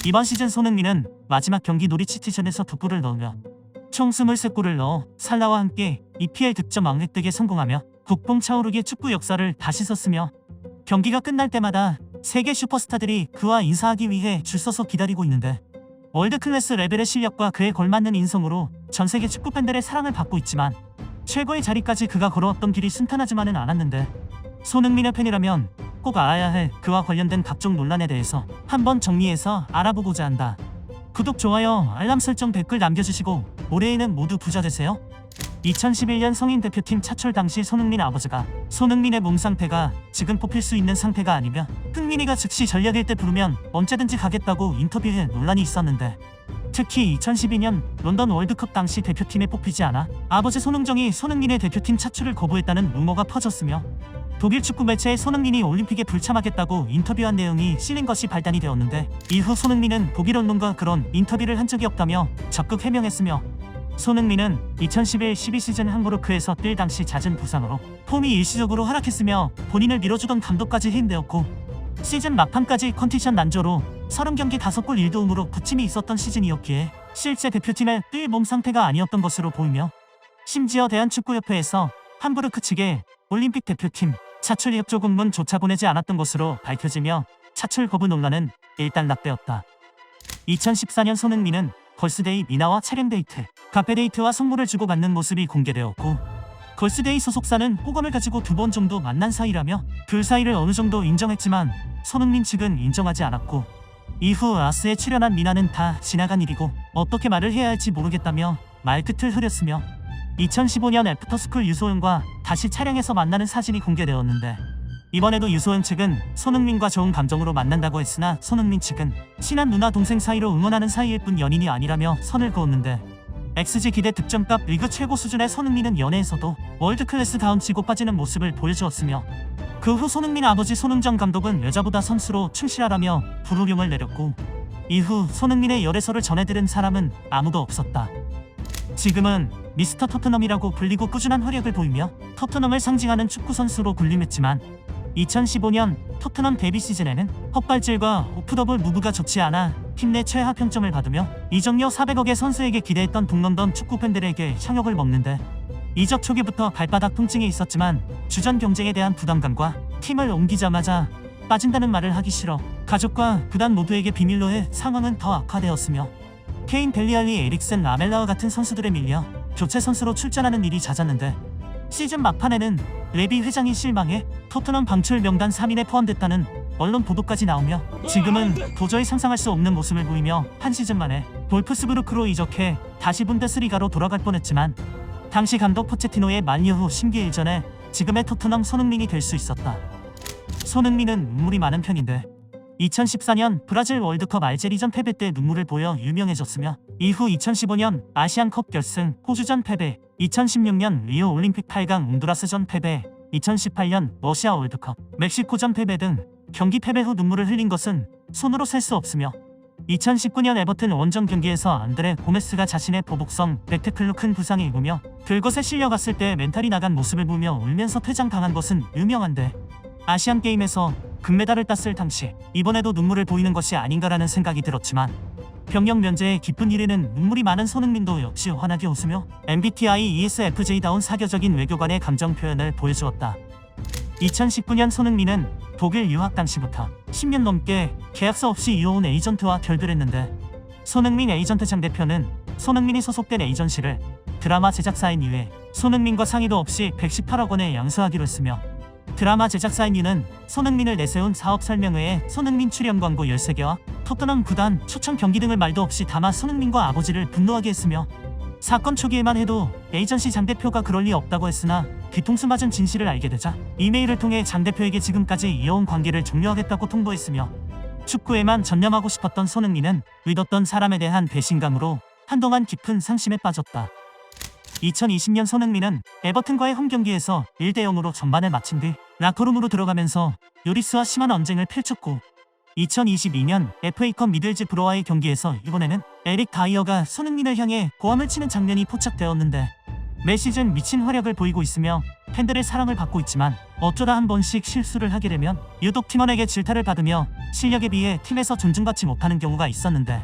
이번 시즌 손흥민은 마지막 경기 노리치 시즌에서 2골을 넣으며 총 23골을 넣어 살라와 함께 EPL 득점 왕획득에 성공하며 국뽕 차오르게 축구 역사를 다시 썼으며 경기가 끝날 때마다 세계 슈퍼스타들이 그와 인사하기 위해 줄 서서 기다리고 있는데 월드클래스 레벨의 실력과 그에 걸맞는 인성으로 전세계 축구팬들의 사랑을 받고 있지만 최고의 자리까지 그가 걸어왔던 길이 순탄하지만은 않았는데 손흥민의 팬이라면 꼭 알아야 할 그와 관련된 각종 논란에 대해서 한번 정리해서 알아보고자 한다. 구독, 좋아요, 알람 설정, 댓글 남겨주시고 올해에는 모두 부자 되세요. 2011년 성인 대표팀 차출 당시 손흥민 아버지가 손흥민의 몸 상태가 지금 뽑힐 수 있는 상태가 아니며 흥민이가 즉시 전력일 때 부르면 언제든지 가겠다고 인터뷰해 논란이 있었는데 특히 2012년 런던 월드컵 당시 대표팀에 뽑히지 않아 아버지 손흥정이 손흥민의 대표팀 차출을 거부했다는 루머가 퍼졌으며 독일 축구 매체에 손흥민이 올림픽에 불참하겠다고 인터뷰한 내용이 실린 것이 발단이 되었는데 이후 손흥민은 독일 언론과 그런 인터뷰를 한 적이 없다며 적극 해명했으며 손흥민은 2011-12 시즌 함부르크에서 뛸 당시 잦은 부상으로 폼이 일시적으로 하락했으며 본인을 밀어주던 감독까지 해임되었고 시즌 막판까지 컨디션 난조로 30경기 5골 1도움으로 부침이 있었던 시즌이었기에 실제 대표팀의 뛸 몸 상태가 아니었던 것으로 보이며 심지어 대한축구협회에서 함부르크 측에 올림픽 대표팀 차출 협조 공문조차 보내지 않았던 것으로 밝혀지며 차출 거부 논란은 일단락되었다. 2014년 손흥민은 걸스데이 미나와 촬영 데이트, 카페 데이트와 선물을 주고받는 모습이 공개되었고 걸스데이 소속사는 호감을 가지고 2번 정도 만난 사이라며 그 사이를 어느 정도 인정했지만 손흥민 측은 인정하지 않았고 이후 아스에 출연한 미나는 다 지나간 일이고 어떻게 말을 해야 할지 모르겠다며 말끝을 흐렸으며 2015년 애프터스쿨 유소은과 다시 촬영해서 만나는 사진이 공개되었는데 이번에도 유소은 측은 손흥민과 좋은 감정으로 만난다고 했으나 손흥민 측은 친한 누나 동생 사이로 응원하는 사이일 뿐 연인이 아니라며 선을 그었는데 XG 기대 득점값 리그 최고 수준의 손흥민은 연예에서도 월드클래스다운 치고 빠지는 모습을 보여주었으며 그 후 손흥민 아버지 손흥정 감독은 여자보다 선수로 충실하라며 불호령을 내렸고 이후 손흥민의 열애설을 전해들은 사람은 아무도 없었다. 지금은 미스터 토트넘이라고 불리고 꾸준한 활약을 보이며 토트넘을 상징하는 축구선수로 군림했지만 2015년 토트넘 데뷔 시즌에는 헛발질과 오프더블 무브가 좋지 않아 팀 내 최하 평점을 받으며 이적료 400억의 선수에게 기대했던 북런던 축구팬들에게 향욕을 먹는데 이적 초기부터 발바닥 통증이 있었지만 주전 경쟁에 대한 부담감과 팀을 옮기자마자 빠진다는 말을 하기 싫어 가족과 구단 모두에게 비밀로 해 상황은 더 악화되었으며 케인, 델리알리, 에릭센, 라멜라와 같은 선수들에 밀려 교체 선수로 출전하는 일이 잦았는데 시즌 막판에는 레비 회장이 실망해 토트넘 방출 명단 3인에 포함됐다는 언론 보도까지 나오며 지금은 도저히 상상할 수 없는 모습을 보이며 한 시즌 만에 볼프스부르크로 이적해 다시 분데스리가로 돌아갈 뻔했지만 당시 감독 포체티노의 만류 후 심기일전에 지금의 토트넘 손흥민이 될 수 있었다. 손흥민은 눈물이 많은 편인데 2014년 브라질 월드컵 알제리전 패배 때 눈물을 보여 유명해졌으며 이후 2015년 아시안컵 결승 호주전 패배, 2016년 리오 올림픽 8강 온두라스전 패배, 2018년 러시아 월드컵 멕시코전 패배 등 경기 패배 후 눈물을 흘린 것은 손으로 셀 수 없으며 2019년 에버튼 원정 경기에서 안드레 고메스가 자신의 보복성 백태클로 큰 부상을 입으며 그것에 실려갔을 때 멘탈이 나간 모습을 보며 울면서 퇴장당한 것은 유명한데 아시안게임에서 금메달을 땄을 당시 이번에도 눈물을 보이는 것이 아닌가라는 생각이 들었지만 병역 면제에 기쁜 일에는 눈물이 많은 손흥민도 역시 환하게 웃으며 MBTI ESFJ다운 사교적인 외교관의 감정 표현을 보여주었다. 2019년 손흥민은 독일 유학 당시부터 10년 넘게 계약서 없이 이어온 에이전트와 결별했는데 손흥민 에이전트장 대표는 손흥민이 소속된 에이전시를 드라마 제작사인 이외 손흥민과 상의도 없이 118억 원에 양수하기로 했으며 드라마 제작사인 이는 손흥민을 내세운 사업 설명회에 손흥민 출연 광고 13개와 토트넘 구단 초청 경기 등을 말도 없이 담아 손흥민과 아버지를 분노하게 했으며 사건 초기에만 해도 에이전시 장 대표가 그럴 리 없다고 했으나 뒤통수 맞은 진실을 알게 되자 이메일을 통해 장 대표에게 지금까지 이어온 관계를 종료하겠다고 통보했으며 축구에만 전념하고 싶었던 손흥민은 믿었던 사람에 대한 배신감으로 한동안 깊은 상심에 빠졌다. 2020년 손흥민은 에버튼과의 홈경기에서 1대0으로 전반을 마친 뒤 라커룸으로 들어가면서 요리스와 심한 언쟁을 펼쳤고 2022년 FA컵 미들즈브로와의 경기에서 이번에는 에릭 다이어가 손흥민을 향해 고함을 치는 장면이 포착되었는데 매 시즌 미친 활약을 보이고 있으며 팬들의 사랑을 받고 있지만 어쩌다 한 번씩 실수를 하게 되면 유독 팀원에게 질타를 받으며 실력에 비해 팀에서 존중받지 못하는 경우가 있었는데,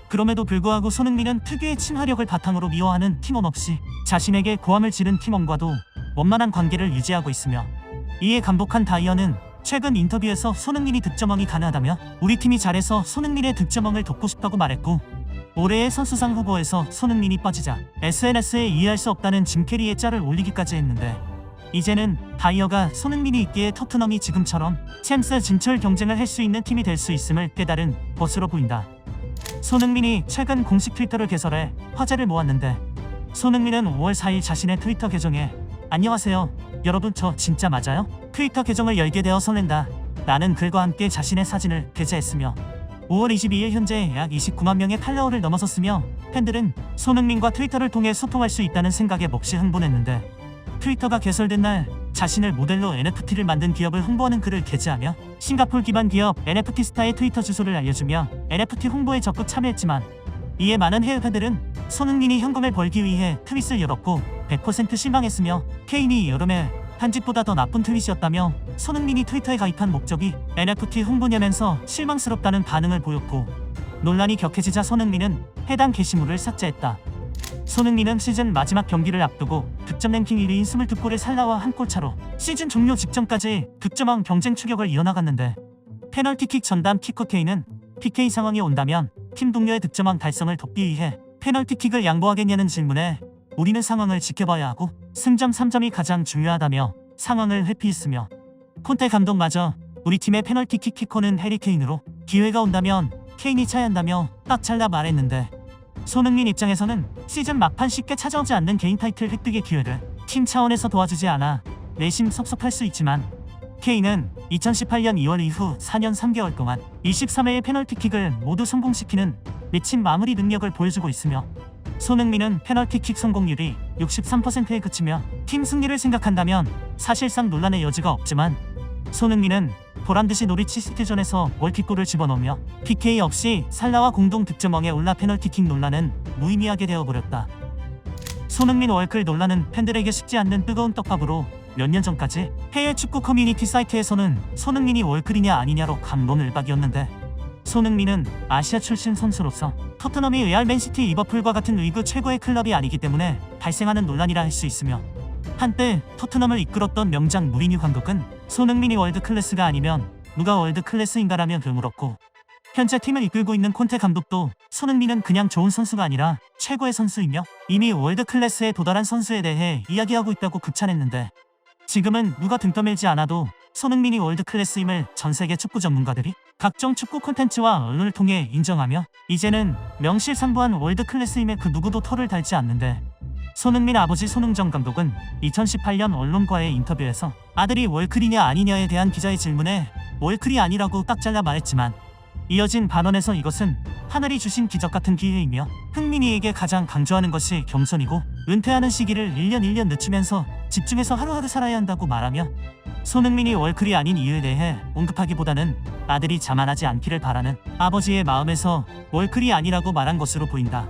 그럼에도 불구하고 손흥민은 특유의 친화력을 바탕으로 미워하는 팀원 없이 자신에게 고함을 지른 팀원과도 원만한 관계를 유지하고 있으며, 이에 감복한 다이어는 최근 인터뷰에서 손흥민이 득점왕이 가능하다며 우리 팀이 잘해서 손흥민의 득점왕을 돕고 싶다고 말했고, 올해의 선수상 후보에서 손흥민이 빠지자 SNS에 이해할 수 없다는 짐 캐리의 짤을 올리기까지 했는데, 이제는 다이어가 손흥민이 있기에 토트넘이 지금처럼 챔스 진출 경쟁을 할 수 있는 팀이 될 수 있음을 깨달은 것으로 보인다. 손흥민이 최근 공식 트위터를 개설해 화제를 모았는데, 손흥민은 5월 4일 자신의 트위터 계정에 "안녕하세요 여러분, 저 진짜 맞아요? 트위터 계정을 열게 되어 설렌다. 라는 글과 함께 자신의 사진을 게재했으며, 5월 22일 현재 약 29만 명의 팔로워를 넘어섰으며, 팬들은 손흥민과 트위터를 통해 소통할 수 있다는 생각에 몹시 흥분했는데, 트위터가 개설된 날 자신을 모델로 NFT를 만든 기업을 홍보하는 글을 게재하며 싱가포르 기반 기업 NFT 스타의 트위터 주소를 알려주며 NFT 홍보에 적극 참여했지만, 이에 많은 해외 팬들은 손흥민이 현금을 벌기 위해 트윗을 열었고 100% 실망했으며, 케인이 여름에 편집보다 더 나쁜 트윗이었다며 손흥민이 트위터에 가입한 목적이 NFT 홍보냐면서 실망스럽다는 반응을 보였고, 논란이 격해지자 손흥민은 해당 게시물을 삭제했다. 손흥민은 시즌 마지막 경기를 앞두고 득점 랭킹 1위인 22골의 살라와 한 골 차로 시즌 종료 직전까지 득점왕 경쟁 추격을 이어나갔는데, 페널티킥 전담 키커 케인은 PK 상황이 온다면 팀 동료의 득점왕 달성을 돕기 위해 페널티킥을 양보하겠냐는 질문에 "우리는 상황을 지켜봐야 하고 승점 3점이 가장 중요하다며 상황을 회피했으며, 콘테 감독마저 "우리 팀의 페널티킥 키커는 해리 케인으로 기회가 온다면 케인이 차야 한다며 딱 잘라 말했는데, 손흥민 입장에서는 시즌 막판 쉽게 찾아오지 않는 개인 타이틀 획득의 기회를 팀 차원에서 도와주지 않아 내심 섭섭할 수 있지만, 케인은 2018년 2월 이후 4년 3개월 동안 23회의 페널티킥을 모두 성공시키는 미친 마무리 능력을 보여주고 있으며, 손흥민은 페널티킥 성공률이 63%에 그치며 팀 승리를 생각한다면 사실상 논란의 여지가 없지만, 손흥민은 보란듯이 노리치 시티전에서 월킥골을 집어넣으며 PK 없이 살라와 공동 득점왕에 올라 페널티킥 논란은 무의미하게 되어버렸다. 손흥민 월클 논란은 팬들에게 식지 않는 뜨거운 떡밥으로 몇 년 전까지 해외 축구 커뮤니티 사이트에서는 손흥민이 월클이냐 아니냐로 감론을박이었는데, 손흥민은 아시아 출신 선수로서 토트넘이 레알, 맨시티, 리버풀과 같은 리그 최고의 클럽이 아니기 때문에 발생하는 논란이라 할 수 있으며, 한때 토트넘을 이끌었던 명장 무리뉴 감독은 손흥민이 월드 클래스가 아니면 누가 월드 클래스인가라며 물었고, 현재 팀을 이끌고 있는 콘테 감독도 손흥민은 그냥 좋은 선수가 아니라 최고의 선수이며 이미 월드 클래스에 도달한 선수에 대해 이야기하고 있다고 극찬했는데, 지금은 누가 등 떠밀지 않아도 손흥민이 월드 클래스임을 전 세계 축구 전문가들이 각종 축구 콘텐츠와 언론을 통해 인정하며, 이제는 명실상부한 월드 클래스임에 그 누구도 털을 달지 않는데, 손흥민 아버지 손흥정 감독은 2018년 언론과의 인터뷰에서 아들이 월클이냐 아니냐에 대한 기자의 질문에 월클이 아니라고 딱 잘라 말했지만, 이어진 반언에서 이것은 하늘이 주신 기적 같은 기회이며 흥민이에게 가장 강조하는 것이 겸손이고 은퇴하는 시기를 1년 늦추면서 집중해서 하루하루 살아야 한다고 말하며, 손흥민이 월클이 아닌 이유에 대해 언급하기보다는 아들이 자만하지 않기를 바라는 아버지의 마음에서 월클이 아니라고 말한 것으로 보인다.